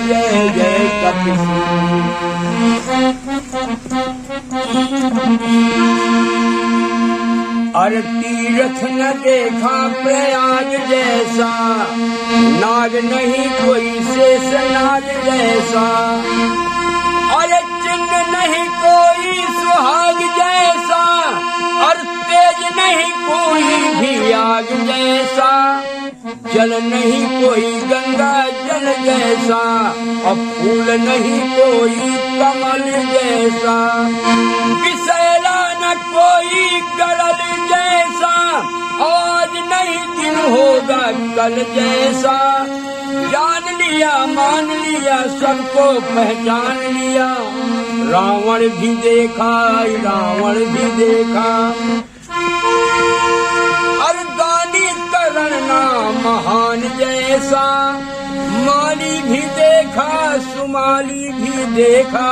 जय जय कपिसूर। अरे तीर्थ न देखा प्रयाग जैसा, नाग नहीं कोई शेष नाग जैसा। अरे चिन्ह नहीं कोई सुहाग जैसा, और तेज नहीं कोई भी आग जैसा। जल नहीं कोई गंगा जल जैसा, और फूल नहीं कोई कमल जैसा। विषैला न कोई गड़ल जैसा, आज नहीं दिन होगा कल जैसा। जान लिया मान लिया सबको पहचान लिया, रावण भी देखा रावण भी देखा। अर्दानी करना महान जैसा, माली भी देखा सुमाली भी देखा।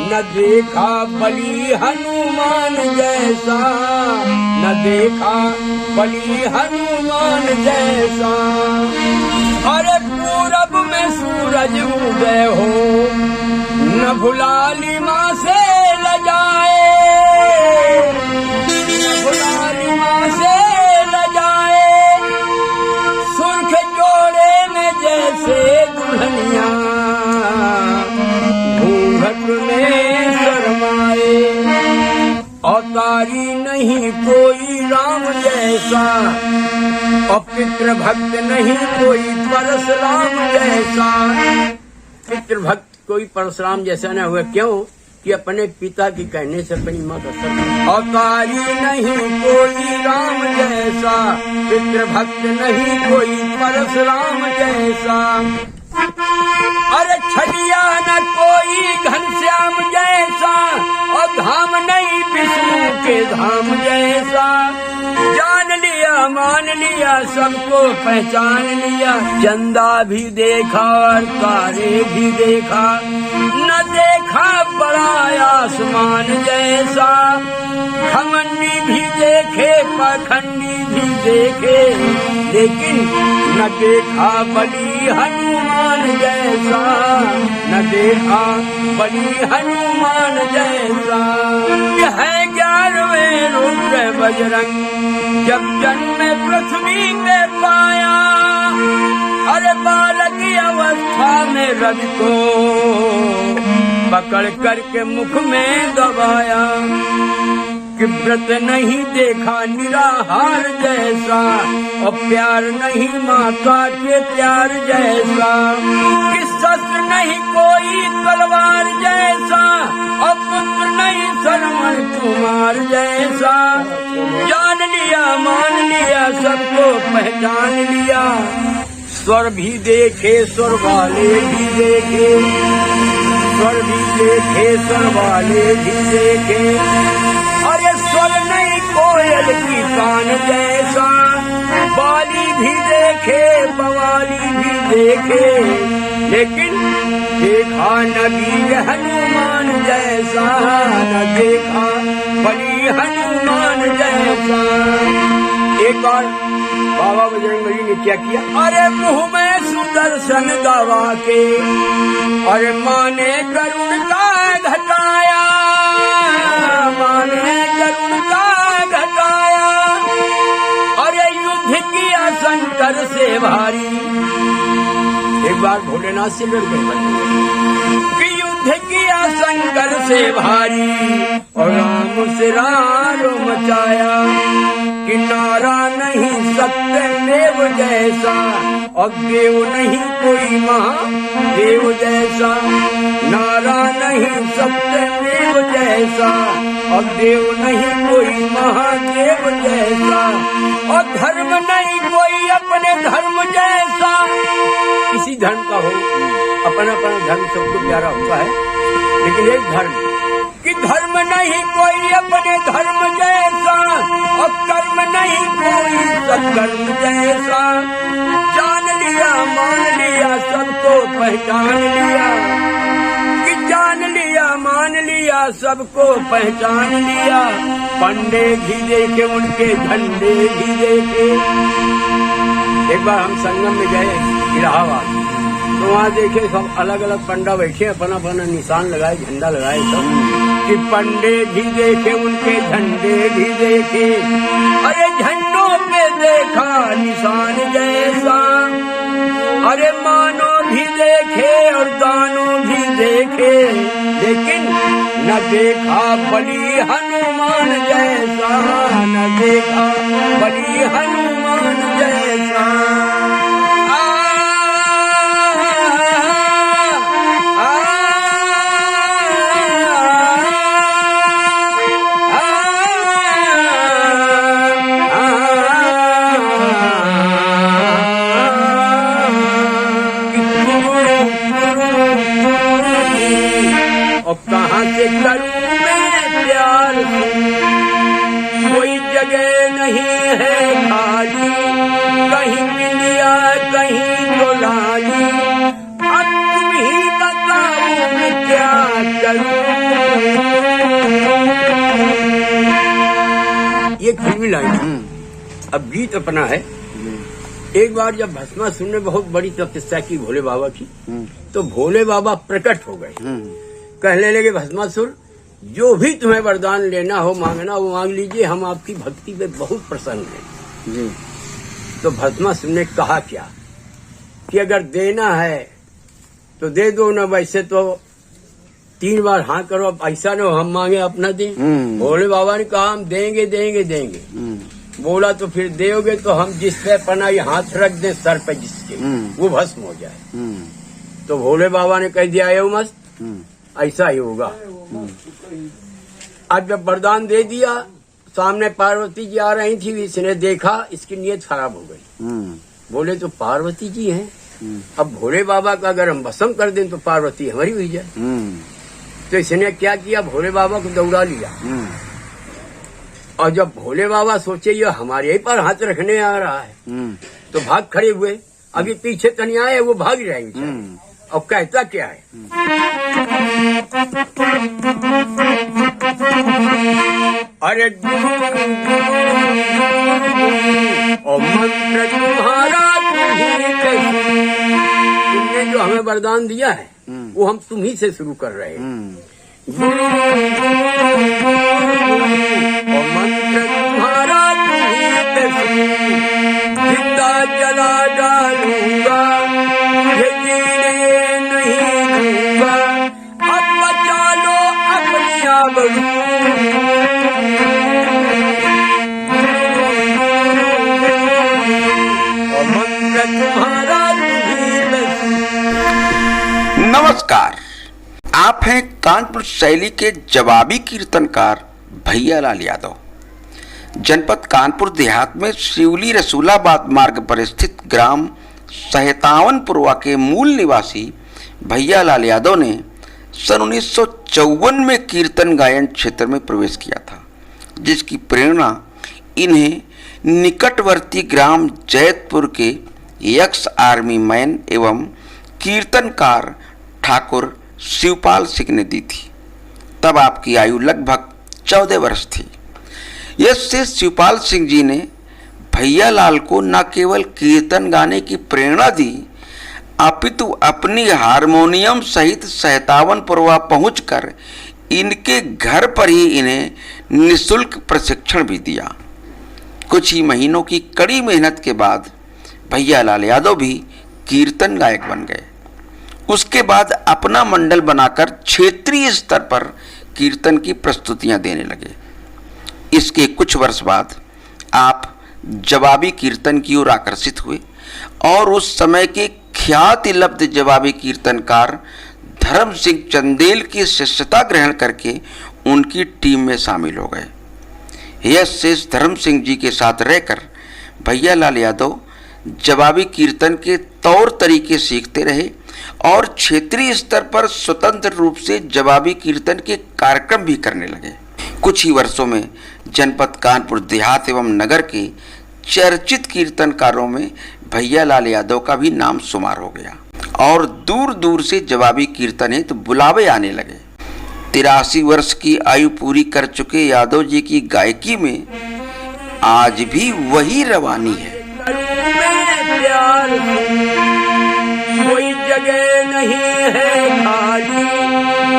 न देखा बलि हनुमान जैसा, न देखा बलि हनुमान जैसा। अरे पूरब में सूरज उदय हो, न भुलाली माँ से लजाए, न भुलाली माँ से लजाए। सुर्ख जोड़े में जैसे दुल्हनिया, घूंघट में शर्माए। अवतारी नहीं कोई राम जैसा, और पितृ भक्त नहीं कोई परशुराम जैसा। पितृ भक्त कोई परशुराम जैसा न हुआ, क्यों कि अपने पिता की कहने से अपनी माँ का सर। अवतारी नहीं कोई राम जैसा, पितृ भक्त नहीं कोई परशुराम जैसा। अरे छलिया न कोई घनश्याम जैसा, और धाम नहीं विष्णु के धाम जैसा। जान लिया मान लिया सबको पहचान लिया, चंदा भी देखा और तारे भी देखा। न देखा बड़ा आसमान जैसा, घमंडी भी देखे पाखंडी भी देखे। लेकिन न देखा बलि हनुमान जैसा, न देखा बलि हनुमान जैसा। यह है 11वें रुद्र बजरंग, जब जन्म पृथ्वी पे पाया। अरे बालक की अवस्था में रवि को पकड़ करके मुख में दबाया। कि व्रत नहीं देखा निराहार जैसा, और प्यार नहीं माता के प्यार जैसा। कि शस्त्र नहीं कोई तलवार जैसा, और पुत्र नहीं श्रवण कुमार जैसा। जान लिया मान लिया सबको पहचान लिया, स्वर भी देखे स्वर वाले भी देखे, स्वर भी देखे स्वर वाले भी देखे। अरे स्वर नहीं कोयल की कान जैसा, बाली भी देखे बवाली भी देखे। लेकिन देखा न वीर हनुमान जैसा, न देखा बलि हनुमान जैसा। एक बार बाबा बजरंगबली ने क्या किया, अरे मुँह में सुदर्शन दवा के, अरे माने करुण का घटाया, माने करुण का घटाया। अरे युद्ध किया शंकर से भारी, एक बार भोलेनाथ से मिल गए। युद्ध किया शंकर से भारी, और राम से रारो मचाया। कि नारा नहीं सत्य देव जैसा, और देव नहीं कोई महादेव जैसा। नारा नहीं सत्य देव जैसा, और देव नहीं कोई महादेव जैसा। और धर्म नहीं कोई अपने धर्म जैसा। किसी धर्म का हो, अपना अपना धर्म सबको प्यारा होता है, लेकिन एक धर्म कि धर्म नहीं कोई अपने धर्म जैसा, और कर्म नहीं कोई सत्कर्म जैसा। जान लिया मान लिया सबको पहचान लिया, कि जान लिया मान लिया सबको पहचान लिया। पंडे भी देखे उनके झंडे भी देखे। एक बार हम संगम में गए इलाहाबाद, तो वहाँ देखे सब अलग अलग पंडा बैठे, अपना अपना निशान लगाए, झंडा लगाए सब, कि पंडे भी देखे उनके झंडे भी देखे, अरे झंडों पे देखा निशान जैसा, अरे मानो भी देखे और दानों भी देखे, लेकिन न देखा बलि हनुमान जैसा, न देखा बलि हनुमान जैसा। और कहाँ से करूं मैं प्यार, कोई जगह नहीं है खाली, कहीं बिंदिया कहीं तो लाली, अब तुम ही बताओ मैं क्या करूं। ये फिल्मी लाइन, अब गीत अपना है। एक बार जब भस्मासुर ने बहुत बड़ी तपस्या की भोले बाबा की, तो भोले बाबा प्रकट हो गए, कहने लगे भस्मासुर जो भी तुम्हें वरदान लेना हो मांगना वो मांग लीजिए, हम आपकी भक्ति पे बहुत प्रसन्न हैं जी। तो भस्मासुर ने कहा क्या कि अगर देना है तो दे दो, न वैसे तो 3 बार हाँ करो, अब ऐसा न हो हम मांगे अपना दें। भोले बाबा ने कहा हम देंगे देंगे देंगे। बोला तो फिर दोगे तो हम जिस पे अपना ये हाथ रख दें सर पे जिसके, वो भस्म हो जाए। तो भोले बाबा ने कह दिया यो मस्त, ऐसा ही होगा। आज जब वरदान दे दिया, सामने पार्वती जी आ रही थी, इसने देखा इसकी नीयत खराब हो गई। बोले तो पार्वती जी हैं, अब भोले बाबा का अगर हम भस्म कर दें तो पार्वती हमारी हुई जाए। तो इसने क्या किया, भोले बाबा को दौड़ा लिया, और जब भोले बाबा सोचे ये हमारे ही पर हाथ रखने आ रहा है, तो भाग खड़े हुए। अभी पीछे तनी आए, वो भाग जाएंगे। और कहता क्या है, अरे और मंत्र तुम्हारा तुमने जो हमें वरदान दिया है वो हम तुम्ही से शुरू कर रहे हैं। और मंत्र तुम्हारा जिंदा जला डालूंगा, ये जीने नहीं दूंगा, अब बचा लो अपनी आबरू। और मंत्र तुम्हारा नमस्कार, आप हैं कानपुर शैली के जवाबी कीर्तनकार भैयालाल यादव। जनपद कानपुर देहात में शिवली रसूलाबाद मार्ग पर स्थित ग्राम सहतावनपुरवा के मूल निवासी भैयालाल यादव ने सन 1954 में कीर्तन गायन क्षेत्र में प्रवेश किया था, जिसकी प्रेरणा इन्हें निकटवर्ती ग्राम जैतपुर के एक्स आर्मी मैन एवं कीर्तनकार ठाकुर शिवपाल सिंह ने दी थी। तब आपकी आयु लगभग 14 वर्ष थी। इससे शिवपाल सिंह जी ने भैयालाल को न केवल कीर्तन गाने की प्रेरणा दी, अपितु अपनी हारमोनियम सहित सहतावनपुरवा पहुंचकर इनके घर पर ही इन्हें निःशुल्क प्रशिक्षण भी दिया। कुछ ही महीनों की कड़ी मेहनत के बाद भैयालाल यादव भी कीर्तन गायक बन गए। उसके बाद अपना मंडल बनाकर क्षेत्रीय स्तर पर कीर्तन की प्रस्तुतियां देने लगे। इसके कुछ वर्ष बाद आप जवाबी कीर्तन की ओर आकर्षित हुए और उस समय के ख्याति लब्ध जवाबी कीर्तनकार धर्म सिंह चंदेल की शिष्यता ग्रहण करके उनकी टीम में शामिल हो गए। यह शेष धर्म सिंह जी के साथ रहकर भैयालाल यादव जवाबी कीर्तन के तौर तरीके सीखते रहे और क्षेत्रीय स्तर पर स्वतंत्र रूप से जवाबी कीर्तन के कार्यक्रम भी करने लगे। कुछ ही वर्षों में जनपद कानपुर देहात एवं नगर के चर्चित कीर्तनकारों में भैयालाल यादव का भी नाम शुमार हो गया और दूर दूर से जवाबी कीर्तन हेतु बुलावे आने लगे। 83 वर्ष की आयु पूरी कर चुके यादव जी की गायकी में आज भी वही रवानी है। कोई जगह नहीं है खाली,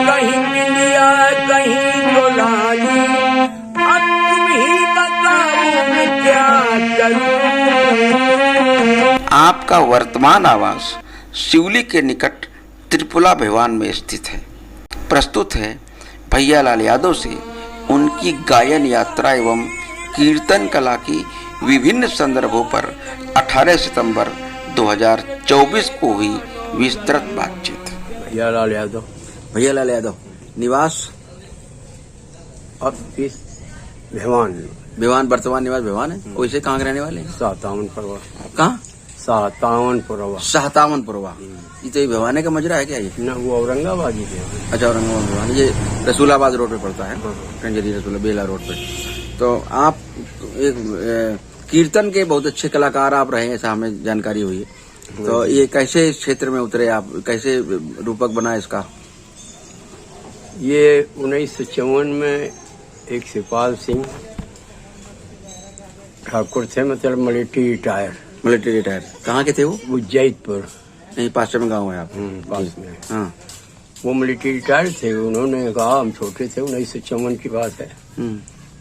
कहीं बिंदिया कहीं गोलाली, अब तुम ही बताओ मैं क्या करूं। आपका वर्तमान आवास शिवली के निकट त्रिपुला भिवान में स्थित है। प्रस्तुत है भैयालाल यादव से उनकी गायन यात्रा एवं कीर्तन कला की विभिन्न संदर्भों पर 18 सितंबर 2024 को हुई विस्तृत बातचीत। भैयालाल यादव, भैयालाल यादव, निवास अब इस भिवान, भिवान, वर्तमान निवास भिवान है। वैसे कहाँ के रहने वाले हैं? सातावनपुरवा। कहाँ? सातावनपुरवा। सहतावनपुरवा। ये तो भिवाने का मजरा है क्या ये? ना, वो औरंगाबाद ही थे। अच्छा, औरंगाबाद भिवान, ये रसूलाबाद रोड पे पड़ता है, कंजरी रसूला बेला रोड पे। तो आप एक कीर्तन के बहुत अच्छे कलाकार आप रहे, ऐसा हमें जानकारी हुई है। तो ये कैसे इस क्षेत्र में उतरे आप, कैसे रूपक बना इसका? ये 1954 में एक शिवपाल सिंह ठाकुर थे, मतलब मिलिट्री रिटायर। मिलिट्री रिटायर कहाँ के थे वो? उज्जैनपुर, यहीं पास में गाँव है आप? पास में। हाँ। वो मिलिट्री रिटायर थे। उन्होंने कहा, हम छोटे थे, 1954 की बात है,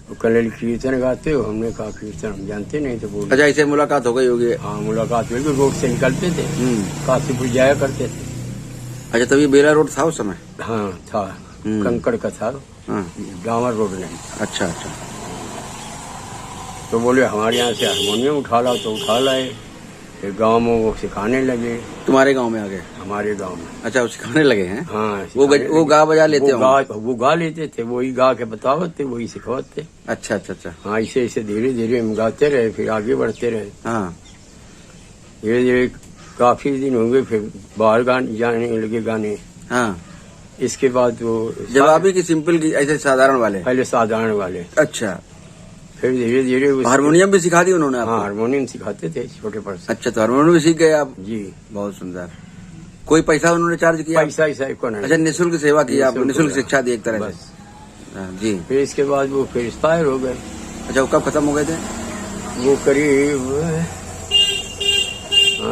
वो कल कीर्तन गाते हो। हमने कहा कीर्तन हम जानते नहीं थे। बोले अच्छा, ऐसे मुलाकात हो गई होगी? हाँ, मुलाकात हुई। रोड से निकलते थे, काशीपुर जाया करते थे। अच्छा, तब ये बेला रोड था उस समय? हाँ था, कंकड़ का था, डामर रोड नहीं। अच्छा अच्छा। तो बोले हमारे यहाँ से हारमोनियम उठा लाओ, तो उठा लाए। फिर गांव में वो सिखाने लगे। तुम्हारे गांव में आ गए? हमारे गांव में। अच्छा, वो सिखाने लगे हैं? हाँ, वो गा बजा लेते हो? वो गा लेते थे, वही गा के बतावत थे, वही सिखावत थे। अच्छा अच्छा अच्छा। हाँ, ऐसे ऐसे धीरे धीरे हम गाते रहे, फिर आगे बढ़ते रहे। हाँ, धीरे धीरे काफी दिन हो गए, फिर बाहर जाने लगे गाने। हाँ। इसके बाद वो जवाबी की, सिंपल की, ऐसे साधारण वाले? पहले साधारण वाले। अच्छा। फिर धीरे धीरे हारमोनियम भी सिखा दी उन्होंने आपको? हाँ, हारमोनियम सिखाते थे छोटे पर से। अच्छा, तो हारमोनियम भी सीख गए आप? जी, बहुत सुंदर। कोई पैसा उन्होंने चार्ज किया? पैसा ऐसा को नहीं। अच्छा, निःशुल्क सेवा की आप, निःशुल्क शिक्षा दी एक तरह से? जी। फिर इसके बाद वो फिर एक्सपायर हो गए। अच्छा, वो कब खत्म हो गए थे? वो करीब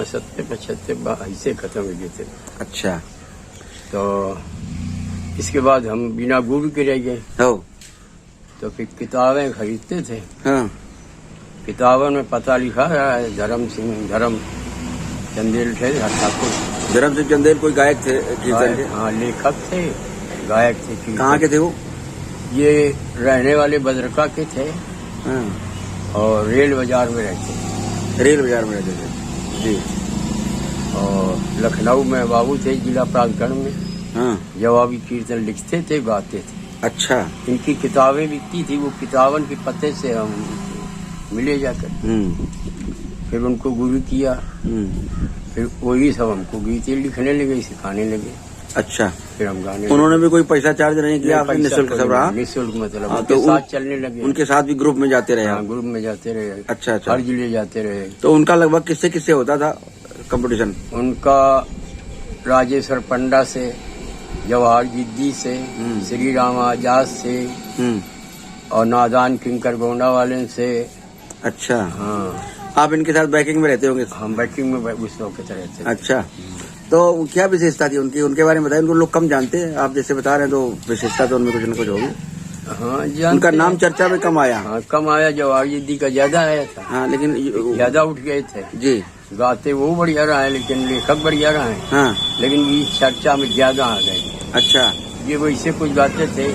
70-75 ऐसे खत्म हो गए थे। अच्छा। तो इसके बाद हम बिना गुरु के रह गए। हो। तो फिर किताबें खरीदते थे। हाँ। किताबों में पता लिखा है धर्म चंदेल थे, ठाकुर धर्म सिंह चंदेल कोई गायक थे कीर्तन के? हाँ, लेखक थे, गायक थे। कहाँ के थे वो? ये रहने वाले बदरका के थे। हाँ। और रेल बाजार में रहते। रेल बाजार में रहते थे जी। और लखनऊ में बाबू थे, जिला प्राधिकरण में। हाँ। जवाबी कीर्तन लिखते थे, गाते थे। अच्छा। इनकी किताबें बिकती थी, वो किताबन के पते से हम मिले जाकर। फिर उनको गुरु किया। फिर वही सब हमको गीते लिखने लगे, सिखाने लगे। अच्छा। फिर हम गाने। उन्होंने भी कोई पैसा चार्ज नहीं किया? निःशुल्क सब रहा? निःशुल्क, मतलब हाँ, उनके तो साथ चलने लगे। उनके साथ भी ग्रुप में जाते रहे? हाँ, ग्रुप में जाते रहे। अच्छा अच्छा। हर जिले जाते रहे। तो उनका लगभग किससे किससे होता था कंपटीशन? उनका राजेश्वर पंडा से, जवाहर जिद्दी से, श्री राम आजाद से, और नादान किंकर गोंडा वाले से। अच्छा। हाँ। आप इनके साथ बैकिंग में रहते होंगे? हम बैकिंग में उस वक्त रहते। अच्छा। तो क्या विशेषता थी उनकी, उनके बारे में बताइए। उनको लोग कम जानते हैं, आप जैसे बता रहे हैं, तो विशेषता तो उनमें कुछ न कुछ होगी। हाँ, उनका नाम चर्चा में कम आया? हाँ, कम आया। जवाहर जिद्दी का ज्यादा आया था। हाँ, लेकिन ज्यादा उठ गए थे जी। गाते वो बढ़िया रहा है, लेकिन लेखक बढ़िया रहा है। हाँ। लेकिन ये चर्चा में ज्यादा आ गए। अच्छा। ये वैसे कुछ गाते थे,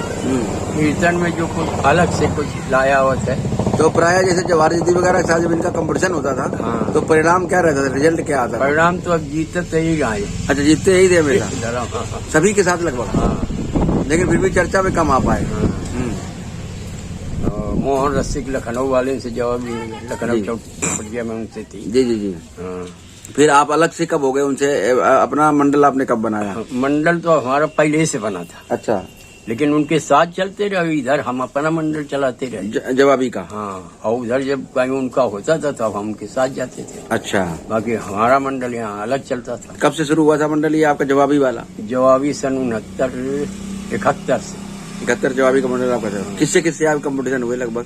कीर्तन में जो कुछ अलग से कुछ लाया हुआ था। तो प्राय जैसे जवाहर जिद्दी वगैरह के साथ जब इनका कंपटीशन होता था, हाँ, तो परिणाम क्या रहता था, रिजल्ट क्या आता था? परिणाम तो अब जीतते ही रहे। अच्छा, जीतते ही थे हमेशा? सभी के साथ लगभग? हाँ। लेकिन फिर भी चर्चा में कम आ पाए। मोहन रसिक लखनऊ वाले से जवाब लखनऊ चौपटिया में उनसे थी। जी जी जी। हाँ। फिर आप अलग से कब हो गए उनसे? अपना मंडल आपने कब बनाया? मंडल तो हमारा पहले से बना था। अच्छा। लेकिन उनके साथ चलते रहे। इधर हम अपना मंडल चलाते रहे। जवाबी का? हाँ। और उधर जब कहीं उनका होता था तब हम उनके साथ जाते थे। अच्छा। बाकी हमारा मंडल यहाँ अलग चलता था। कब से शुरू हुआ था मंडल ये आपका जवाबी वाला? जवाबी सन 69-71 से। 71 जवाबी का मंडल आपका था। किससे किससे आप कंपटीशन हुए लगभग?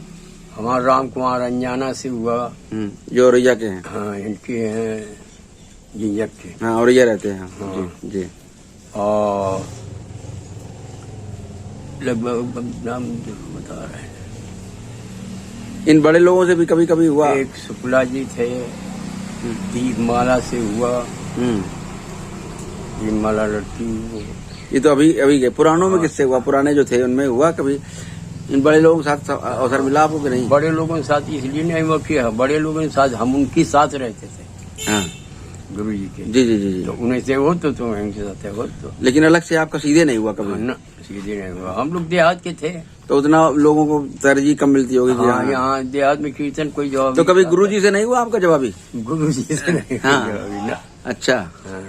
हमारा राम कुमार अंजाना से हुआ, जो रैया के हैं। हाँ, इनके हैं झिंझक के। हाँ, और ये रहते हैं। हाँ। जी जी। और लगभग नाम बता रहे हैं। इन बड़े लोगों से भी कभी कभी हुआ? एक शुक्ला जी थे, दीपमाला से हुआ, हम्म। दीपमाला लड़की वो। ये तो अभी अभी गए, पुरानों में हाँ। किससे हुआ? पुराने जो थे उनमें हुआ कभी? इन बड़े लोगों के साथ अवसर मिला आपको कि नहीं? बड़े लोगों के साथ इसलिए नहीं हुआ कि बड़े लोगों के साथ हम उनके साथ रहते थे, हाँ। गुरु जी के। जी जी जी जी। तो उन्हें से हो तो उनके साथ हो तो लेकिन अलग से आपका सीधे नहीं हुआ कभी? न सीधे नहीं हुआ। हम लोग देहात के थे। तो उतना लोगों को तरजीह कम मिलती होगी कि हाँ, यहाँ देहात में कीर्तन कोई जवाब। तो कभी गुरुजी से नहीं हुआ आपका जवाबी? गुरु जी से नहीं हुआ हाँ। जवाबी ना। अच्छा, हाँ।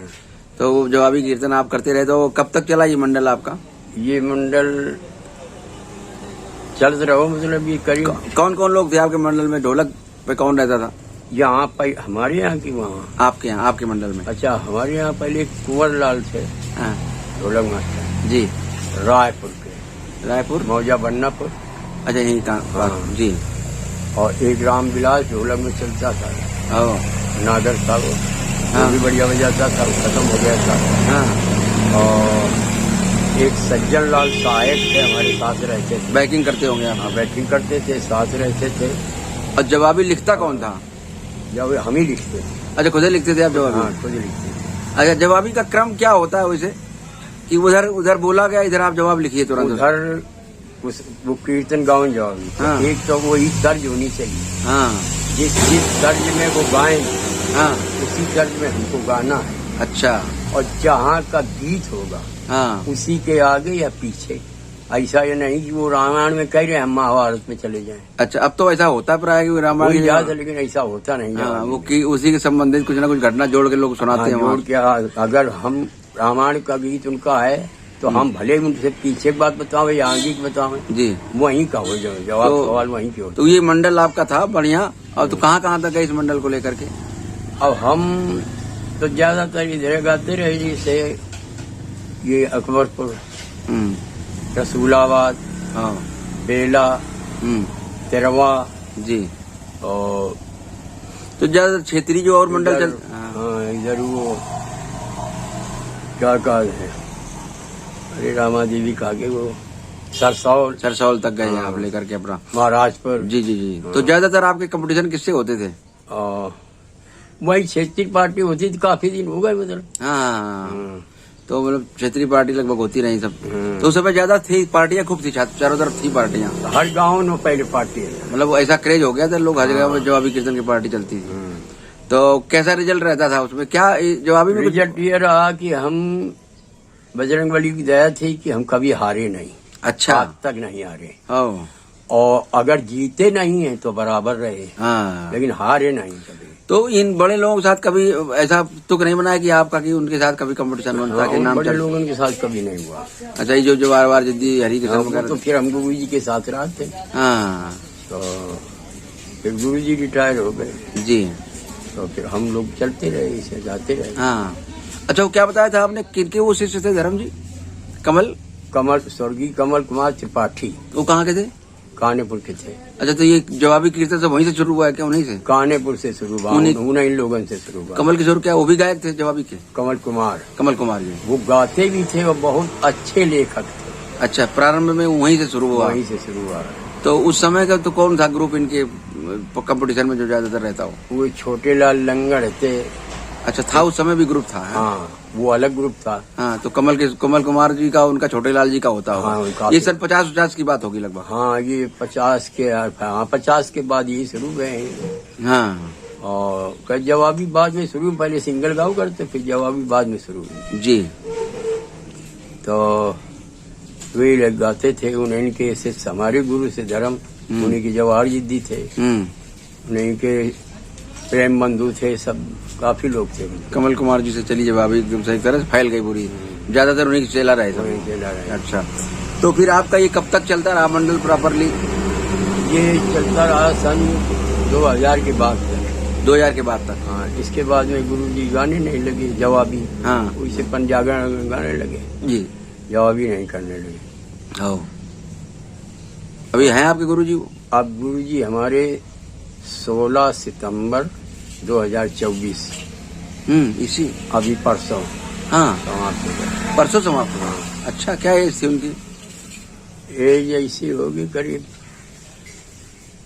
तो वो जवाबी कीर्तन आप करते रहे, तो कब तक चला ये मंडल आपका? ये मंडल चल रहा मतलब ये करीब। कौन कौन लोग थे आपके मंडल में? ढोलक पे कौन रहता था यहाँ पर हमारे यहाँ की वहाँ? आपके यहाँ, आपके मंडल में? अच्छा, हमारे यहाँ पहले कुंवर लाल थे हाँ। ढोलक मास्टर, जी। रायपुर के, रायपुर? मौजा बन्नापुर। अच्छा, यही कहाँ? हाँ। जी। और एक राम विलास ढोलक में चलता था, ओ। नादर था वो। हाँ। वो भी बढ़िया बजाता था, वो खत्म हो गया था। हाँ। और एक सज्जन लाल सहायक थे, हमारे साथ रहते थे। बैकिंग करते होंगे आप? हाँ, बैटिंग करते थे, साथ रहते थे। और जवाबी लिखता कौन था? जब हम ही लिखते थे। अच्छा, खुद ही लिखते थे आप जवाबी? हाँ, खुद ही लिखते थे। अच्छा, जवाबी का क्रम क्या होता है वैसे, कि उधर उधर बोला गया, इधर आप जवाब लिखिए तुरंत? उधर वो कीर्तन गाँव जवाबी। हाँ। एक तो वही तर्ज होनी चाहिए। हाँ। जिस तर्ज में वो गाएं, हाँ। उसी तर्ज में हमको गाना है। अच्छा। और जहाँ का गीत होगा हाँ। उसी के आगे या पीछे। ऐसा ये नहीं कि वो रामायण में कह रहे हैं, हम महाभारत में चले जाएं। अच्छा, अब तो ऐसा होता प्राय कि रामायण कोई याद है, लेकिन ऐसा होता नहीं है। हाँ, वो कि उसी के संबंधित कुछ ना कुछ घटना जोड़ के लोग सुनाते हैं हाँ, वहाँ। जोड़ के। अगर हम रामायण का गीत उनका है तो हम भले ही उनसे पीछे की बात बतावे या आगे की बतावे, जी। वहीं का हो जाए जवाब। तो- सवाल वहीं के हो। तो ये मंडल आपका था बढ़िया, और तो कहाँ कहाँ तक गए इस मंडल को लेकर के? अब हम तो ज्यादातर इधर गाते रहे, जैसे ये अकबरपुर, हम्म। रसूलाबाद, हाँ। बेला, हम्म। तेरवा। जी। और तो ज्यादा क्षेत्रीय जो और मंडल चल। हाँ, इधर वो क्या कहते हैं, अरे रामा देवी का आगे वो सरसौल सरसौल तक गए हाँ। आप लेकर के अपना? महाराजपुर। जी जी जी। तो ज्यादातर आपके कंपटीशन किससे होते थे? और वही क्षेत्रीय पार्टी होती थी, काफी दिन हो गए मतलब। हाँ। तो मतलब क्षेत्रीय पार्टी लगभग होती रही सब। हम्म। तो उस समय ज्यादा थी पार्टियां, खूब थी, चारों तरफ थी पार्टियां। हर गांव में पहले पार्टी है। मतलब वो ऐसा क्रेज हो गया था, लोग हर जगह में जवाबी कीर्तन की पार्टी चलती थी। तो कैसा रिजल्ट रहता था उसमें? क्या जवाबी में कुछ? रिजल्ट ये रहा कि हम बजरंगबली की दया थी कि हम कभी हारे नहीं। अच्छा। आज तक नहीं हारे। ओ। और अगर जीते नहीं है तो बराबर रहे, हाँ। लेकिन हारे नहीं कभी। तो इन बड़े लोगों के साथ कभी ऐसा तुक नहीं बनाया कि आपका कि उनके साथ कभी कंपटीशन बनता कि हाँ, नाम बड़े चल? लोगों के साथ कभी नहीं हुआ। अच्छा, ये जो बार बार जिद्दी हरी हाँ, कृष्ण तो फिर हम गुरु जी के साथ रहते। हाँ। तो फिर गुरु जी रिटायर हो गए, जी। तो फिर हम लोग चलते रहे, इसे जाते रहे। हाँ। अच्छा, वो क्या बताया था आपने, किनके वो शिष्य थे धर्म जी? कमल? कमल, स्वर्गीय कमल कुमार त्रिपाठी, वो कहाँ के थे? कानेपुर के थे। अच्छा, तो ये जवाबी कीर्तन सब वहीं से शुरू हुआ है क्या? उन्हीं से? कानेपुर से शुरू हुआ, उन्हीं लोगों से शुरू हुआ। कमल किशोर क्या वो भी गायक थे जवाबी के? कमल कुमार, कमल कुमार जी वो गाते भी थे और बहुत अच्छे लेखक थे। अच्छा, प्रारंभ में वहीं से शुरू हुआ? वहीं से शुरू हुआ। तो उस समय का तो कौन था ग्रुप इनके कंपटीशन में जो ज्यादातर रहता हो? वो छोटे लाल लंगड़ थे। अच्छा, था उस समय भी ग्रुप था? हाँ, वो अलग ग्रुप था। हाँ, तो कमल कुमार जी का, उनका छोटे लाल जी का होता हाँ, होगा। उनका। ये सन 50-50 की बात होगी लगभग। हाँ, ये 50 के, हाँ 50 के बाद ये शुरू हुए हैं। हाँ। और कई जवाबी बाद में शुरू, पहले सिंगल गाँव करते, फिर जवाबी बाद में शुरू हुई। जी। तो वे लोग गाते थे। उन्हीं के से हमारे गुरु से धर्म, उन्हीं के जवाहर जिद्दी थे, उन्हीं के प्रेम बंधु थे, सब काफी लोग थे। कमल कुमार जी से चली जवाबी एकदम सही तरह से फैल गई पूरी, ज्यादातर उन्हीं की चला रहे सब। वहीं चला रहा है। अच्छा, तो फिर आपका ये कब तक चलता रहा मंडल प्रॉपरली? ये चलता रहा सन 2000 के बाद तक। 2000 के बाद तक? हाँ, इसके बाद में गुरु जी गाने नहीं लगे जवाबी। हाँ। उसे पंजागरण गाने लगे, जी। जवाबी नहीं करने लगे। ओ। अभी हैं आपके गुरु जी? अब गुरु जी हमारे 16 सितंबर 2024 इसी अभी परसों हाँ समाप्त हो गया। परसों समाप्त हुआ। अच्छा, क्या एज थी उनकी? एज ऐसी होगी करीब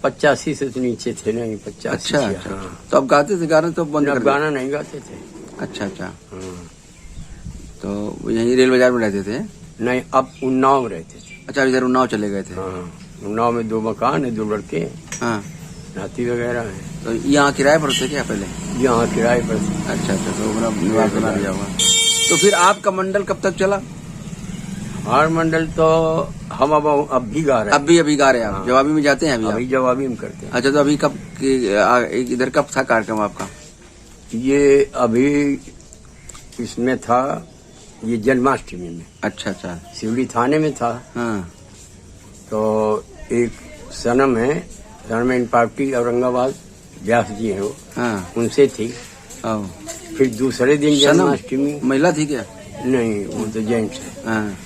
85 से तो नीचे थे, नहीं 85। अच्छा हाँ। अच्छा। तो अब गाते थे गाना तो बंद ना, कर दिया? गाना नहीं गाते थे। अच्छा अच्छा। हाँ। तो यहीं रेल बाजार में रहते थे? नहीं, अब उन्नाव में रहते थे। अच्छा, इधर उन्नाव चले गए थे? हाँ, उन्नाव में 2 मकान है, 2 लड़के हैं, हाँ। नाती वगैरह हैं। तो यहाँ किराए पर थे क्या पहले? यहाँ किराए पर थे। अच्छा अच्छा। तो अपना निवास बना लिया होगा। तो फिर आपका मंडल कब तक चला? हमारा मंडल तो हम अब भी गा रहे हैं। अभी गा रहे हैं आप? हाँ। जवाबी में जाते हैं अभी अभी आप? जवाबी में करते हैं। अच्छा, तो अभी कब इधर कब था कार्यक्रम आपका? ये अभी इसमें था, ये जन्माष्टमी में। अच्छा अच्छा। सिवड़ी थाने में था। हाँ तो एक सनम है, सनम पार्टी औरंगाबाद, व्यास जी हैं वो, हाँ। उनसे थी। आओ। फिर दूसरे दिन जन्माष्टमी। महिला थी क्या? नहीं, वो तो जेंट्स है। हाँ।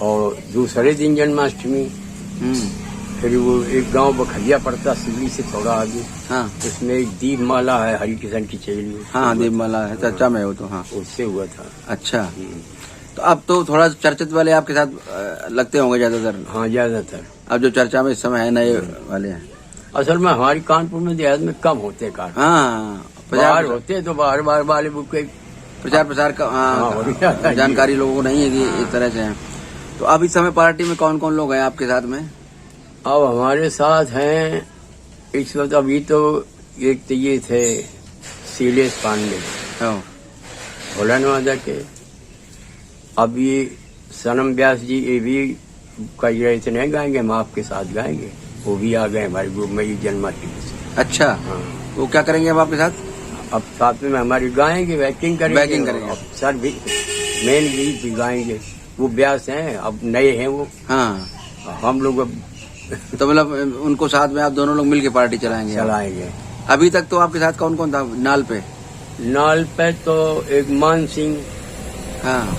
और दूसरे दिन जन्माष्टमी। फिर वो एक गांव बखरिया पड़ता सिवड़ी से थोड़ा आगे, हाँ उसमें एक दीप माला है, हरि किशन की चेली। हाँ, दीपमाला है, चर्चा में हो तो। हाँ, उससे हुआ था। अच्छा। तो अब तो थोड़ा चर्चित वाले आपके साथ लगते होंगे ज्यादातर? हाँ, ज्यादातर। अब जो चर्चा में इस समय है नए वाले हैं। असल में हमारी कानपुर में देहात में कम होते कार। हाँ, बाहर होते तो बाहर बाहर वाले बुक के प्रचार प्रसार का हो जाता है। जानकारी लोगों को नहीं है कि इस तरह से है। तो अब इस समय पार्टी में कौन कौन लोग हैं आपके साथ में? अब हमारे साथ हैं इस वक्त, अभी तो एक तो ये थे शैलेश पांडे, भोलानवादा के। अब ये सनम व्यास जी, ये भी कह रहे थे नहीं गाएंगे, हम आपके साथ गाएंगे। वो भी आ गए हमारे ग्रुप में, ये जन्माष्टमी से। अच्छा। हाँ। वो क्या करेंगे अब आपके साथ? अब साथ में हमारी गाएंगे, बैकिंग करेंगे। बैकिंग करेंगे। अब सर भी मेन गीत भी गाएंगे। वो व्यास हैं, अब नए हैं वो। हाँ। हम लोग अब तो मतलब उनको साथ में आप दोनों लोग मिलके पार्टी चलाएंगे? चलाएंगे। अभी तक तो आपके साथ कौन कौन था नाल पे? नाल पे तो एक मान सिंह, हाँ,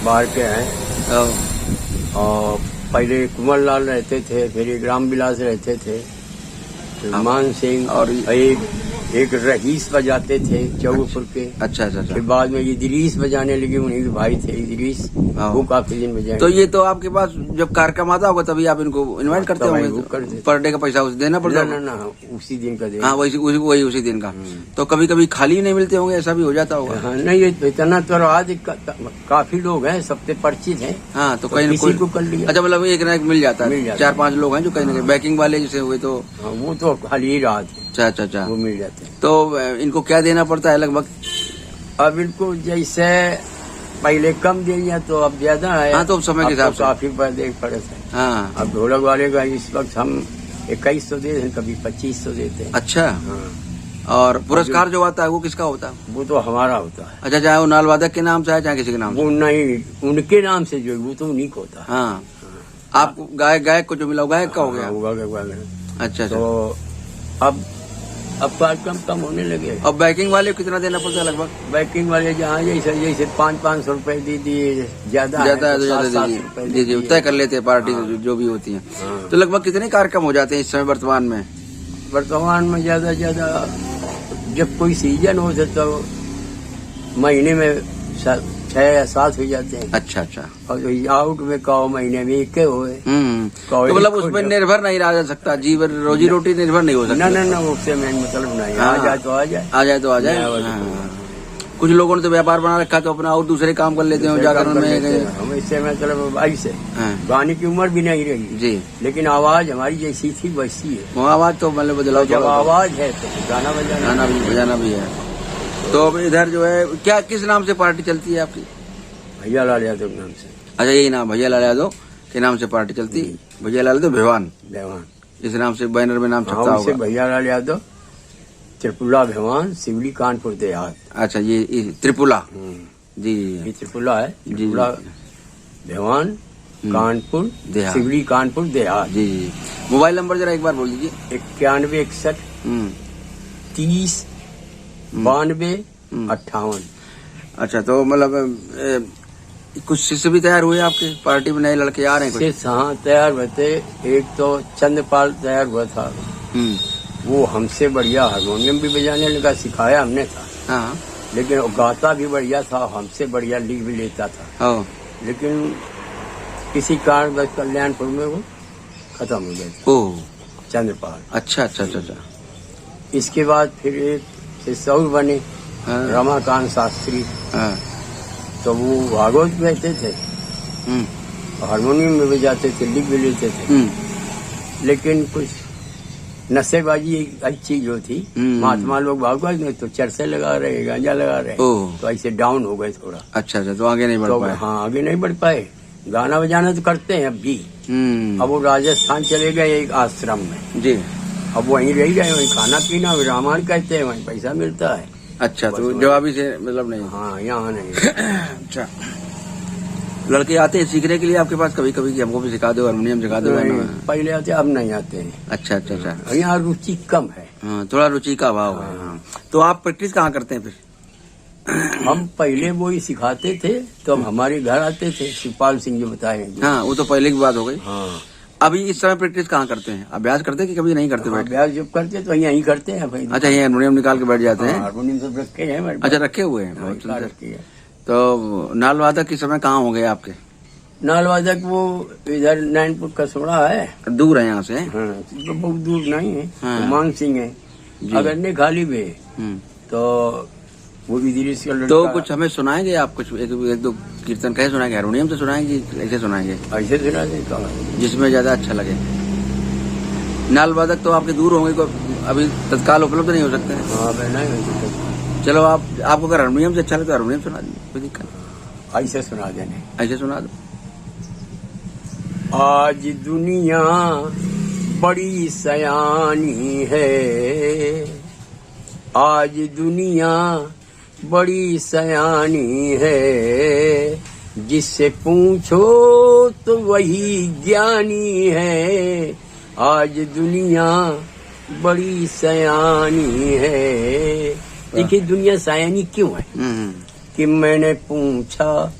बाहर के हैं। और पहले कुंवर लाल रहते थे, फिर एक रामविलास रहते थे, फिर मान सिंह, और एक रईस बजाते थे चौपुर के। अच्छा अच्छा अच्छा। फिर बाद में इदरीस बजाने लगे, उन्हीं के भाई थे इदरीस, वो काफी दिन बजाए। तो ये तो आपके पास जब कार्यक्रम आता होगा तभी आप इनको इनवाइट करते होंगे? पर डे का पैसा उसे देना पड़ता है? ना, उसी दिन का देना। हाँ, वही उसी दिन का। तो कभी कभी खाली नहीं मिलते होंगे, ऐसा भी हो जाता होगा? हाँ, नहीं, इतना तो आज काफी लोग हैं, सबसे परिचित हैं। हाँ, तो कहीं किसी को कर लिया। अच्छा, मतलब एक ना एक मिल जाता है। 4-5 लोग हैं जो कहीं ना कहीं बैकिंग वाले जैसे हुए तो। हाँ, वो तो खाली ही रात है। अच्छा अच्छा अच्छा। वो मिल जाते हैं। तो इनको क्या देना पड़ता है लगभग? अब इनको जैसे पहले कम दिया तो अब ज्यादा है। हाँ, तो समय के हिसाब से काफी पैसे पड़े थे। हाँ। अब ढोलक वाले का इस वक्त हम 2100 देते हैं, कभी 2500 देते हैं। अच्छा। हाँ। और पुरस्कार जो आता है वो किसका होता है? वो तो हमारा होता है। अच्छा, चाहे वो नाल वादक के नाम से है चाहे किसी के नाम से? वो नहीं, उनके नाम से जो वो तो उन्हीं को होता है। हाँ। आपको गायक को जो मिला गायक का हो गया? होगा। अच्छा। तो अब कार्यक्रम कम होने लगे। अब बैकिंग वाले को कितना देना पड़ता है लगभग? बैकिंग वाले जहाँ जैसे 500 रुपए दे दिए, ज्यादा है तो 700 दीजिए, तय कर लेते हैं पार्टी जो भी होती है। तो लगभग कितने कार्यक्रम हो जाते हैं इस समय वर्तमान में? वर्तमान में ज्यादा जब कोई सीजन हो तो महीने में 6 या 7 हो जाते हैं। अच्छा अच्छा। और आउट में कहो महीने में 1 हुए। तो मतलब उसमें निर्भर नहीं रहा जा सकता, जीवन रोजी रोटी निर्भर नहीं हो सकता? ना, उससे मेन मतलब नहीं। आ जाए तो आ जाए, आ जाए तो आ जाए। कुछ लोगों ने तो व्यापार बना रखा तो अपना और दूसरे काम कर लेते हैं जाकर उनमें। हम इससे मतलब ऐसे गाने की उम्र भी नहीं रही जी, लेकिन आवाज हमारी जैसी थी वैसी है। वो आवाज तो मतलब बदलाव, जब आवाज है तो गाना बजाना भी है। तो अब इधर जो है क्या किस नाम से पार्टी चलती है आपकी? भैया लाल यादव के नाम से। अच्छा, यही नाम भैया लाल यादव के नाम से पार्टी चलती है। भैया लाल यादव भेवान इस नाम से बैनर में नाम छपता होगा। भैया लाल यादव त्रिपुला भेवान, सिवली कानपुर देहात। अच्छा, ये त्रिपुला जी, ये त्रिपुला है। त्रिपुला भेवान कानपुर देहात, सिवली कानपुर देहात जी। मोबाइल नंबर जरा एक बार बोल दीजिए। 91 61 30 92 58। अच्छा, तो मतलब कुछ शिष्य भी तैयार हुए आपके पार्टी में? नए लड़के आ रहे हैं कुछ? हाँ, तैयार हुए थे। एक तो चंद्रपाल तैयार हुआ था, वो हमसे बढ़िया हारमोनियम भी बजाने लगा, सिखाया हमने था। हाँ। लेकिन वो गाता भी बढ़िया था, हमसे बढ़िया लिख भी लेता था। ओ, लेकिन किसी कारणवश कल्याणपुर में वो खत्म हो गया था, ओ, चंद्रपाल। अच्छा अच्छा अच्छा अच्छा। इसके बाद फिर एक शिष्य और बने, हाँ, रमाकांत शास्त्री। हाँ, तो वो भागवत कहते थे, हम्म, हारमोनियम में बजाते थे, लिख भी लेते थे। लेकिन कुछ नशेबाजी एक अच्छी चीज जो थी, महात्मा लोग भागवत में तो चरसे लगा रहे, गांजा लगा रहे, ओह। तो ऐसे डाउन हो गए थोड़ा। अच्छा अच्छा, तो आगे नहीं बढ़ तो पाए। हाँ, आगे नहीं बढ़ पाए। गाना बजाना तो करते हैं अब भी। अब वो राजस्थान चले गए एक आश्रम में, जी। अब वहीं रह गए, वहीं खाना पीना, रामायण कहते हैं, वहीं पैसा मिलता है। अच्छा, तो बस जवाबी से मतलब नहीं। हाँ, यहाँ नहीं। अच्छा, लड़के आते हैं सीखने के लिए आपके पास कभी कभी कि हमको भी सिखा दो, हारमोनियम सिखा दो? नहीं, पहले आते, अब नहीं आते हैं। अच्छा अच्छा अच्छा। यहाँ रुचि कम है। हाँ, थोड़ा रुचि का अभाव है। हाँ। तो आप प्रैक्टिस कहाँ करते हैं फिर? हम पहले वो ही सिखाते थे, तो हम हमारे घर आते थे, शिवपाल सिंह जो बताए। हाँ, वो तो पहले की बात हो गई। हाँ, अभी इस समय प्रैक्टिस कहाँ करते हैं? अभ्यास करते हैं कि कभी नहीं करते? बैठ अभ्यास जब करते तो यहीं करते हैं भाई। अच्छा, ये हारमोनियम निकाल के बैठ जाते हैं? हारमोनियम सब रखे हैं हमारे पास। अच्छा, रखे हुए हैं, हाँ, बहुत सुंदर। रखे हैं। तो नाल वादक किस समय कहाँ हो गए आपके? नाल वादक वो इधर नैनपुर कसोड़ा है। दूर है यहाँ से? हाँ, तो बहुत दूर नहीं है। हाँ। तो मान सिंह है, अगर नहीं खाली भी तो वो भी धीरे से लड़का। तो कुछ हमें सुनाएंगे आप? कुछ एक दो कीर्तन कैसे सुनाएंगे? हारमोनियम से सुनाएंगे कि ऐसे सुनाएंगे? ऐसे सुना देता जिसमें ज्यादा अच्छा लगे। नाल वादक तो आपके दूर होंगे, अभी तत्काल उपलब्ध नहीं हो सकते हैं। हाँ, नहीं। चलो, आपको अगर हारमोनियम से अच्छा लगे तो हारमोनियम सुना दीजिए, कोई दिक्कत नहीं। ऐसे सुना देने। ऐसे सुना दो। आज दुनिया बड़ी सयानी है, आज दुनिया बड़ी सयानी है, जिससे पूछो तो वही ज्ञानी है। आज दुनिया बड़ी सयानी है। देखिए, दुनिया सयानी क्यों है? कि मैंने पूछा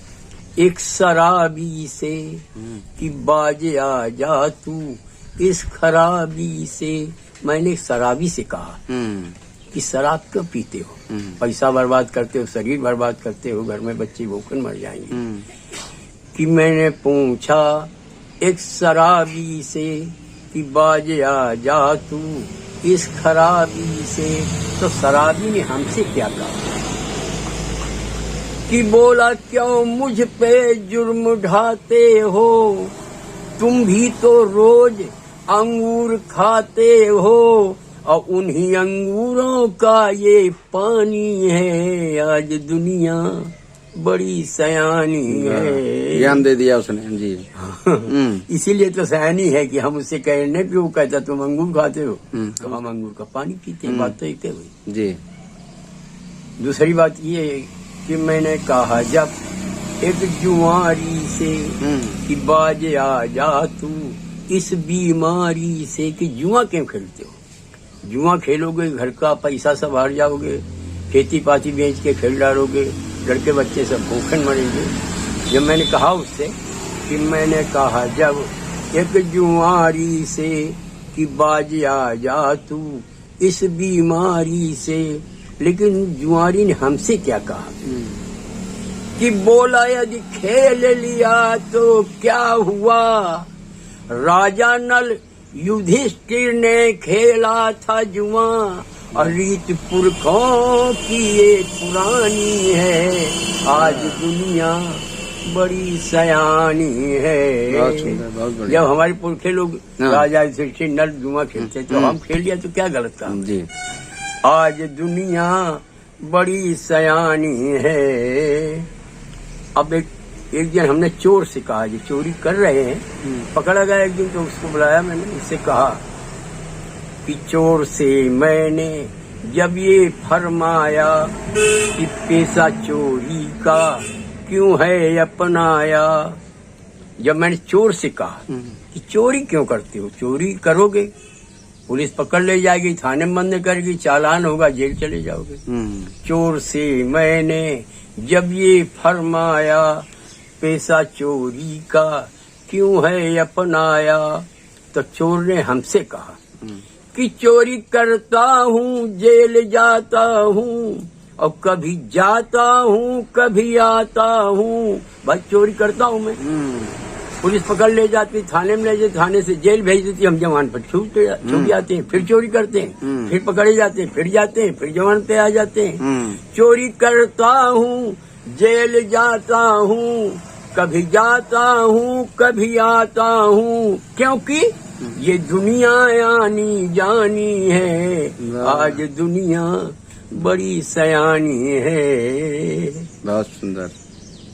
एक शराबी से कि बाजे आ जा तू इस खराबी से। मैंने एक शराबी से कहा कि शराब क्यों पीते हो? पैसा बर्बाद करते हो, शरीर बर्बाद करते हो, घर में बच्चे भूखन मर जाएंगे। कि मैंने पूछा एक शराबी से कि बाजे आ जा तू इस खराबी से, तो शराबी ने हमसे क्या कहा? कि बोला क्यों मुझ पे जुर्म ढाते हो, तुम भी तो रोज अंगूर खाते हो, और उन्हीं अंगूरों का ये पानी है। आज दुनिया बड़ी सयानी है। ज्ञान दे दिया उसने जी। इसीलिए तो सयानी है कि हम उससे कहने कि वो कहता तुम अंगूर खाते हो, तो हम अंगूर का पानी पीते हैं। बात तो एक हुई जी। दूसरी बात ये है कि मैंने कहा जब एक जुआरी से कि बाजे आ जा तू इस बीमारी से, कि जुआ क्यों खेलते हो? जुआ खेलोगे, घर का पैसा सब हार जाओगे, खेती पाती बेच के खेल डालोगे, लड़के बच्चे सब भूखन मरेंगे। जब मैंने कहा उससे कि मैंने कहा जब एक जुआरी से कि बाजे आ जा तू इस बीमारी से, लेकिन जुआरी ने हमसे क्या कहा? कि बोला यदि खेल लिया तो क्या हुआ, राजा नल युधिष्ठिर ने खेला था जुआ, और रीत पुरखों की ये पुरानी है। आज दुनिया बड़ी सयानी है। बहुत सुंदर, बहुत बढ़िया। जब हमारे पुरखे लोग राजा युधिष्ठिर नल जुआ खेलते तो हम खेल लिया तो क्या गलत काम जी। आज दुनिया बड़ी सयानी है। अब एक दिन हमने चोर से कहा, जो चोरी कर रहे हैं, पकड़ा गया एक दिन, तो उसको बुलाया मैंने, उससे कहा कि चोर से मैंने जब ये फरमाया कि पेशा चोरी का क्यों है अपनाया। जब मैंने चोर से कहा कि चोरी क्यों करते हो, चोरी करोगे पुलिस पकड़ ले जाएगी, थाने में बंद करेगी, चालान होगा, जेल चले जाओगे। चोर से मैंने जब ये फरमाया पेशा चोरी का क्यों है अपनाया, तो चोर ने हमसे कहा कि चोरी करता हूँ जेल जाता हूँ, और कभी जाता हूँ कभी आता हूँ। भाई चोरी करता हूँ मैं, पुलिस पकड़ ले जाती, थाने में ले जाती, थाने से जेल भेज देती, हम जवान पर छूट जाते हैं, फिर चोरी करते हैं, फिर पकड़े जाते हैं, फिर जाते हैं, फिर जवान पे आ जाते हैं। चोरी करता हूँ जेल जाता हूँ, कभी जाता हूँ कभी आता हूँ, क्योंकि ये दुनिया आनी जानी है, आज दुनिया बड़ी सयानी है। बहुत सुंदर।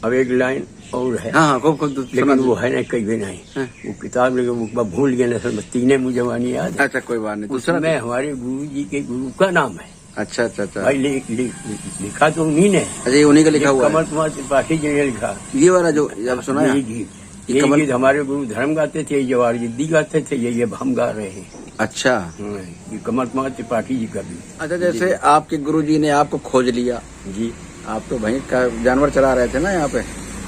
अब एक लाइन और है, हाँ खूब लेकिन वो है ना कहीं भी नहीं, वो किताब लेके वो भूल गया ना सर, तीने मुझे जवानी याद है। अच्छा कोई बात नहीं। उसमें हमारे गुरु जी के गुरु का नाम है। अच्छा अच्छा अच्छा। भाई लिखा तो उन्हीं ने। अच्छा ये उन्हीं का लिखा हुआ है? कमल कुमार त्रिपाठी जी ने लिखा। ये वाला जो अब सुना है? ये गीत हमारे गुरु धर्म गाते थे, जवाहर जिद्दी गाते थे, ये हम गा रहे हैं। अच्छा ये कमल कुमार त्रिपाठी जी का भी। अच्छा जैसे आपके गुरुजी ने आपको खोज लिया जी, आप तो भैंस का जानवर चला रहे थे ना यहाँ पे?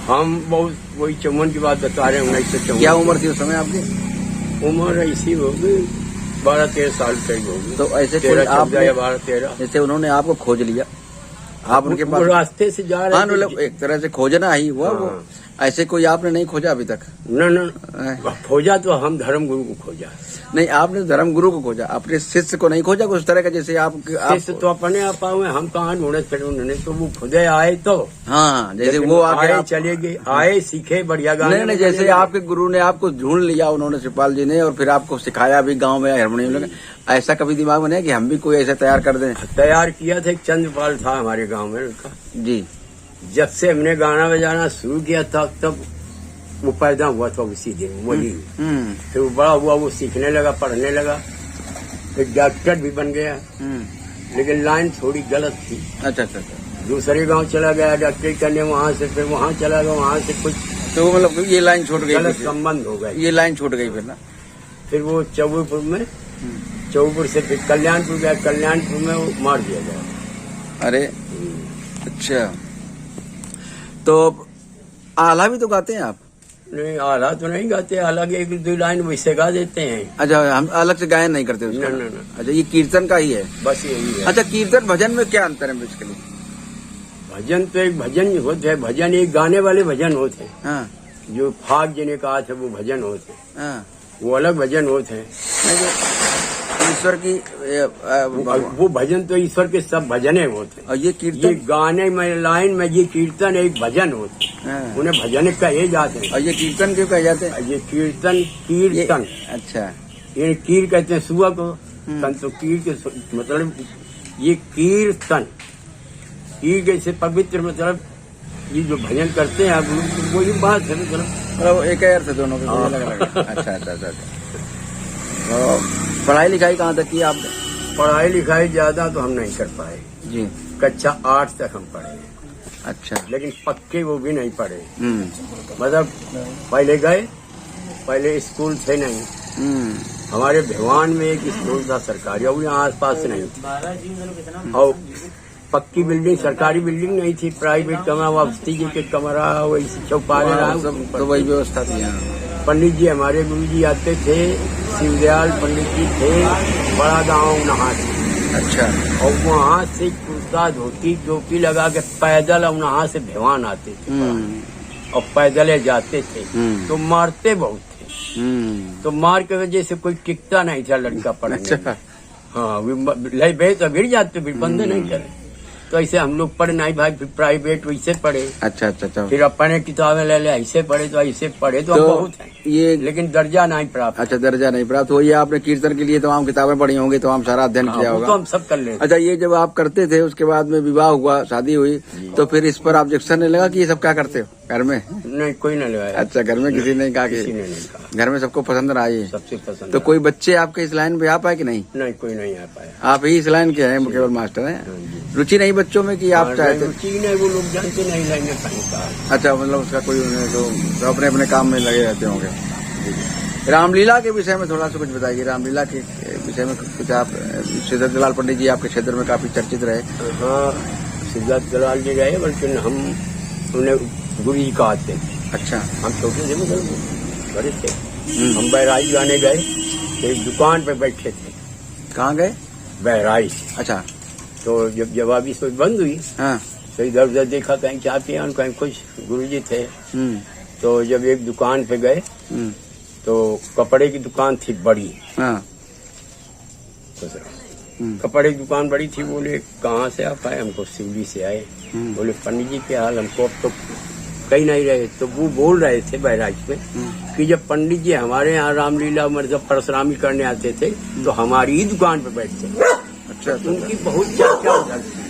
हम बहुत वही 54 की बात बता रहे हैं, 1954। क्या उम्र थी उस समय आपकी? उम्र ऐसी होगी 12-13 साल करीब होगी। तो ऐसे कोई 13, आप 14 या 12-13। जैसे उन्होंने आपको खोज लिया, आप उनके वो पास रास्ते से जा रहे हाँ थे। मतलब एक तरह से खोजना ही हुआ वो। हाँ। ऐसे कोई आपने नहीं खोजा अभी तक? न खोजा तो हम धर्म गुरु को खोजा। नहीं आपने धर्म गुरु को खोजा, अपने शिष्य को नहीं खोजा उस तरह का जैसे आप शिष्य तो अपने आप आए, हम कहाँ ढूंढे फिर उन्होंने, तो वो खुदे आए तो। हाँ जैसे लेकिन वो आगे आए चले गए, आए सीखे बढ़िया गाने। नहीं जैसे आपके गुरु ने आपको ढूंढ लिया उन्होंने, शिवपाल जी ने, और फिर आपको सिखाया भी गांव में हारमोनियम लगा, ऐसा कभी दिमाग में नहीं कि हम भी कोई ऐसा तैयार कर दें? तैयार किया था, एक चंद्रपाल था हमारे गांव में उनका। जी जब से हमने गाना बजाना शुरू किया था तब वो पैदा हुआ था उसी दिन वही। फिर वो बड़ा हुआ, वो सीखने लगा, पढ़ने लगा, फिर डॉक्टर भी बन गया। लेकिन लाइन थोड़ी गलत थी। अच्छा अच्छा अच्छा। दूसरे गांव चला गया डॉक्टरी करने, वहाँ से फिर वहाँ चला गया, वहाँ से कुछ तो मतलब ये लाइन छूट गई, गलत संबंध हो गए, ये लाइन छूट गई फिर ना। फिर वो चौबीपुर में, चौबीपुर से फिर कल्याणपुर गया, कल्याणपुर में वो मार दिया गया। अरे अच्छा, तो आला भी तो गाते हैं आप? नहीं आला तो नहीं गाते, अलग एक दो लाइन वैसे गा देते हैं। अच्छा हम अलग से गायन नहीं करते उसका? न। अच्छा ये कीर्तन का ही है? बस यही है। अच्छा कीर्तन भजन में क्या अंतर है बेसिकली? भजन तो एक भजन ही होते हैं, भजन एक गाने वाले भजन होते हैं। हाँ जो फाग जिन्हें कहा था वो भजन होते हैं, हाँ। वो अलग भजन होते हैं। नहीं, जो ईश्वर की वो भजन तो ईश्वर के सब भजने होते हैं। और ये ये कीर्तन? गाने में लाइन में ये कीर्तन एक भजन होते हैं, हाँ। उन्हें भजन कहे जाते हैं। और ये कीर्तन क्यों कहे जाते हैं? ये कीर्तन कीर्तन, अच्छा ये कीर कहते हैं सुबह को, तन तो कीर के मतलब ये कीर्तन, कीर जैसे पवित्र, मतलब ये जो भजन करते हैं वो ही बात है, मतलब एक ही अर्थ है दोनों के, अलग अलग है। अच्छा अच्छा अच्छा। तो पढ़ाई लिखाई कहाँ तक की आपने? पढ़ाई लिखाई ज्यादा तो हम नहीं कर पाए जी। कक्षा 8 तक हम पढ़े, अच्छा। लेकिन पक्के वो भी नहीं पढ़े। मतलब पहले गए, पहले स्कूल थे नहीं, हमारे भिवान में एक स्कूल था सरकारी, और यहाँ आस पास नहीं, और पक्की बिल्डिंग सरकारी बिल्डिंग नहीं थी, प्राइवेट कमरा, वापसी जी के कमरा वैसे चौपाले रहा, तो वही व्यवस्था थी यहाँ। पंडित जी हमारे गुरु जी आते थे, शिवदयाल पंडित जी थे, बड़ा गांव नहा से। अच्छा। और वहाँ से कुर्ता धोती टोपी लगा के पैदल और वहाँ से भिवान आते थे, और पैदल जाते थे, तो मारते बहुत थे। तो मार के वजह से कोई टिकता नहीं था लड़का पढ़ने। अच्छा। हाँ लय बे तो भिड़ जाते, फिर बंद नहीं करे, तो ऐसे हम लोग पढ़े नहीं भाई, फिर प्राइवेट वैसे पढ़े। अच्छा अच्छा अच्छा। फिर अपने किताबें ले ले, ऐसे पढ़े तो ऐसे पढ़े, तो तो बहुत है ये, लेकिन दर्जा नहीं प्राप्त। अच्छा दर्जा नहीं प्राप्त हो। ये आपने कीर्तन के लिए तमाम किताबें पढ़ी होंगी, तमाम सारा अध्ययन किया वो होगा? तो हम सब कर लेते। अच्छा ये जब आप करते थे उसके बाद में विवाह हुआ, शादी हुई, तो फिर इस पर ऑब्जेक्शन नहीं लगा कि ये सब क्या करते हो घर में? नहीं कोई नहीं लगाया। अच्छा घर में किसी ने कहा? किसी ने नहीं कहा, घर में सबको पसंद रहा ये? सबसे पसंद। तो कोई बच्चे आपके इस लाइन पे आ पाए कि नहीं? नहीं कोई नहीं आ पाया। आप ही इस लाइन के हैं, केवल मास्टर हैं? रुचि नहीं बच्चों में कि आप चाहते? रुचि नहीं, वो लोग जानते नहीं लेंगे कहीं का। अच्छा मतलब उसका कोई उन्हें तो अपने अपने काम में लगे रहते होंगे। रामलीला के विषय में थोड़ा सा कुछ बताइए। रामलीला के विषय में कुछ आप, सिद्धार्थ दलाल पंडित जी आपके क्षेत्र में काफी चर्चित रहे। हाँ सिद्धार्थ दलाल जी रहे, बल्कि हम उन्हें गुरु जी कहते थे। अच्छा। हम छोटे थे, मतलब बड़े थे, हम बहराइच गाने गए, एक दुकान पे बैठे थे। कहाँ गए? बहराइच। अच्छा। तो जब जवाबी सोच बंद हुई हाँ। तो इधर उधर देखा, कहीं चाय पिया, कहीं कुछ गुरुजी थे। तो जब एक दुकान पे गए तो कपड़े की दुकान थी बड़ी। हाँ। कपड़े की दुकान बड़ी थी। बोले कहाँ से आप आए? हमको सिवली से आए। बोले पंडित जी क्या हाल? हमको अब तो कहीं नहीं रहे। तो वो बोल रहे थे बहराइच में कि जब पंडित जी हमारे यहाँ रामलीला मतलब परशुरामी करने आते थे तो हमारी ही दुकान पे बैठते थे। अच्छा। उनकी बहुत चर्चा उधर थी,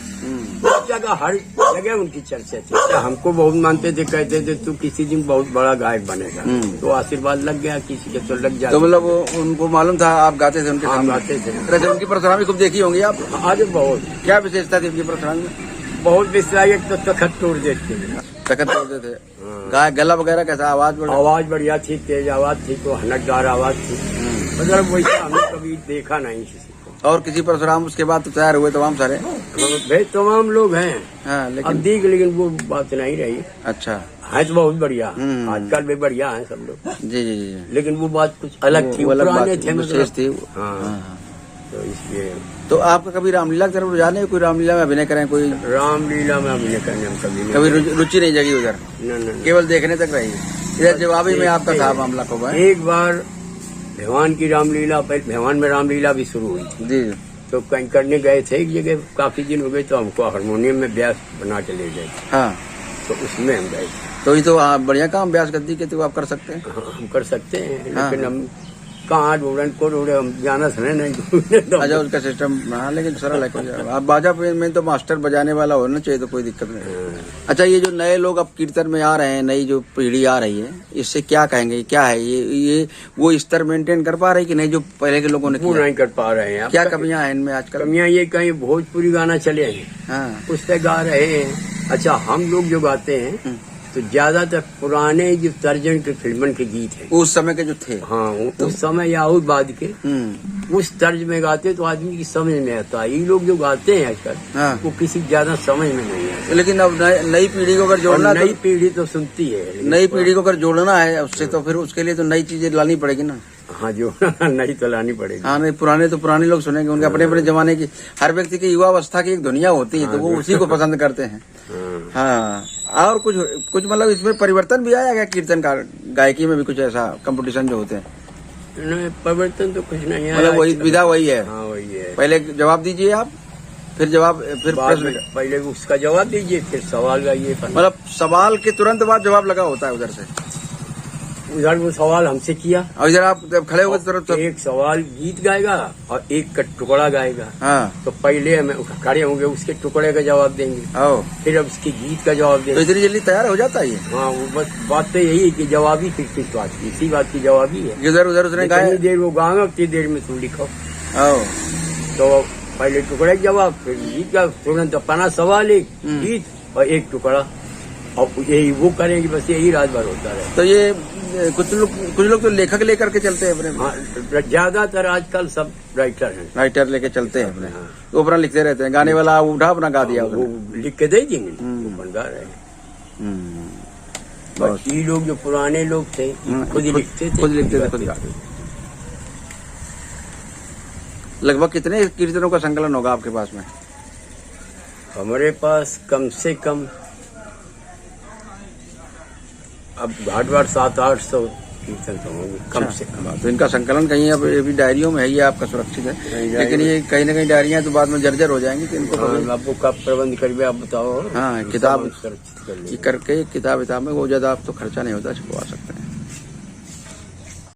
जगह हर जगह उनकी चर्चा थी। तो हमको बहुत मानते थे, कहते थे तू किसी दिन बहुत बड़ा गायक बनेगा। तो आशीर्वाद लग गया, किसी के तो लग जाता। तो मतलब उनको मालूम था आप गाते थे उनके सामने? गाते थे। वैसे उनकी परशुरामी खूब देखी होंगी आप? आज बहुत। क्या विशेषता थी उनकी परशुरामी में? बहुत विश्वास। एक तो तखत तोड़ देते थे। तखत तोड़ते थे। गाय गला वगैरह कैसा? आवाज बढ़िया थी, तेज आवाज थी, तो हनकदार आवाज थी। मतलब वैसा हमने कभी देखा नहीं किसी को। और किसी परशुराम उसके बाद तो तैयार हुए तमाम सारे? भाई तमाम लोग हैं। हाँ, अब लेकिन वो बात नहीं रही। अच्छा है तो बहुत बढ़िया। आजकल भी बढ़िया है सब लोग। जी जी जी। लेकिन वो बात कुछ अलग थी, पुराने थे विशेष थी। हाँ। तो इसलिए तो आपका कभी रामलीला की तरफ रुझान है? कोई रामलीला में अभिनय करें? कोई रामलीला में अभिनय करने हम कभी रुचि नहीं जगी उधर? न, केवल देखने तक रही। इधर जवाबी में आपका था मामला को? एक बार भगवान की रामलीला, भगवान में रामलीला भी शुरू हुई थी जी। तो कहीं करने गए थे एक जगह, काफी दिन हो गए, तो हमको हारमोनियम में ब्यास बना के ले गए। हाँ। तो उसमें हम गए। तो ये तो बढ़िया काम ब्यास गद्दी के तो आप कर सकते हैं। हाँ, हम कर सकते हैं। लेकिन हम कहाँ ढूंढन को ढूंढे, हम जाना सुने नहीं। अच्छा, उसका सिस्टम। हाँ, लेकिन सरल है। आप बाजा में तो मास्टर बजाने वाला होना चाहिए, तो कोई दिक्कत नहीं। अच्छा, ये जो नए लोग अब कीर्तन में आ रहे हैं, नई जो पीढ़ी आ रही है, इससे क्या कहेंगे? क्या है ये वो स्तर मेंटेन कर पा रहे कि नहीं जो पहले के लोगों ने वो नहीं कर पा रहे हैं। क्या कमियां हैं इनमें आजकल? कमियां ये, कहीं भोजपुरी गाना चले हैं, हाँ, उस पे गा रहे हैं। अच्छा, हम लोग जो गाते हैं तो ज्यादातर पुराने जो तर्जन के फिल्मन के गीत हैं, उस समय के जो थे। हाँ, उस समय या उस बाद के उस तर्ज में गाते तो आदमी की समझ में आता है। ये लोग जो गाते हैं आजकल, हाँ, वो किसी ज्यादा समझ में नहीं आता। लेकिन अब नई पीढ़ी को अगर जोड़ना, नई पीढ़ी तो सुनती है। नई पीढ़ी को अगर जोड़ना है उससे, तो फिर उसके लिए तो नई चीजें लानी पड़ेगी ना। हाँ, जो नई तो लानी पड़ेगी। हाँ, नहीं, पुराने तो पुराने लोग सुनेंगे। उनके अपने अपने जमाने की, हर व्यक्ति की युवा अवस्था की एक दुनिया होती है, तो वो उसी को पसंद करते हैं। हाँ। और कुछ मतलब इसमें परिवर्तन भी आया क्या कीर्तन का? गायकी में भी कुछ ऐसा कंपटीशन जो होते हैं? नहीं, परिवर्तन तो कुछ नहीं है। मतलब वही विधा वही है। हाँ, वही है। पहले जवाब दीजिए आप, फिर प्रश्न। पहले उसका जवाब दीजिए, फिर सवाल गाइए। मतलब सवाल के तुरंत बाद जवाब लगा होता है उधर से? उधर वो सवाल हमसे किया और इधर आप जब खड़े हो गए तो एक सवाल गीत गाएगा और एक का टुकड़ा गाएगा। हाँ। तो पहले हम खड़े होंगे, उसके टुकड़े का जवाब देंगे, फिर अब उसके गीत का जवाब देंगे। तो इतनी जल्दी तैयार हो जाता है ये? हाँ, वो बस बात तो यही है कि जवाबी फिर किस बात की, इसी बात की जवाबी है। इधर उधर उसने गाया, देर वो गाँगा, उतनी देर में तुम लिखो। तो पहले टुकड़े का जवाब, फिर गीत का तुरंत अपना सवाल, एक गीत और एक टुकड़ा, और यही वो करेंगे। बस यही रात भर होता रहे। तो ये कुछ लोग तो लेखक लेकर के चलते हैं अपने। हाँ, ज्यादातर आजकल सब राइटर हैं। राइटर लेके चलते हैं अपने। तो अपना लिखते रहते हैं। गाने वाला उठा अपना गा दिया, वो लिख के दे देंगे, वो बन गा रहे हैं। बस ये लोग जो पुराने लोग थे खुद ही लिखते थे, खुद गाते। लगभग कितने कीर्तनों का संकलन होगा आपके पास में? हमारे पास कम से कम अब घाट बार 700-800 कीर्तन तो होंगे कम से कम। तो इनका संकलन कहीं अब ये भी डायरियों में है, ये आपका सुरक्षित है। लेकिन ये कहीं ना कहीं डायरियां तो बाद में जर्जर हो जाएंगी, तो इनको आपको कब प्रबंध करिए आप बताओ। हाँ, किताब सुरक्षित करके किताब में वो ज्यादा आप तो खर्चा नहीं होता, छपवा सकते हैं।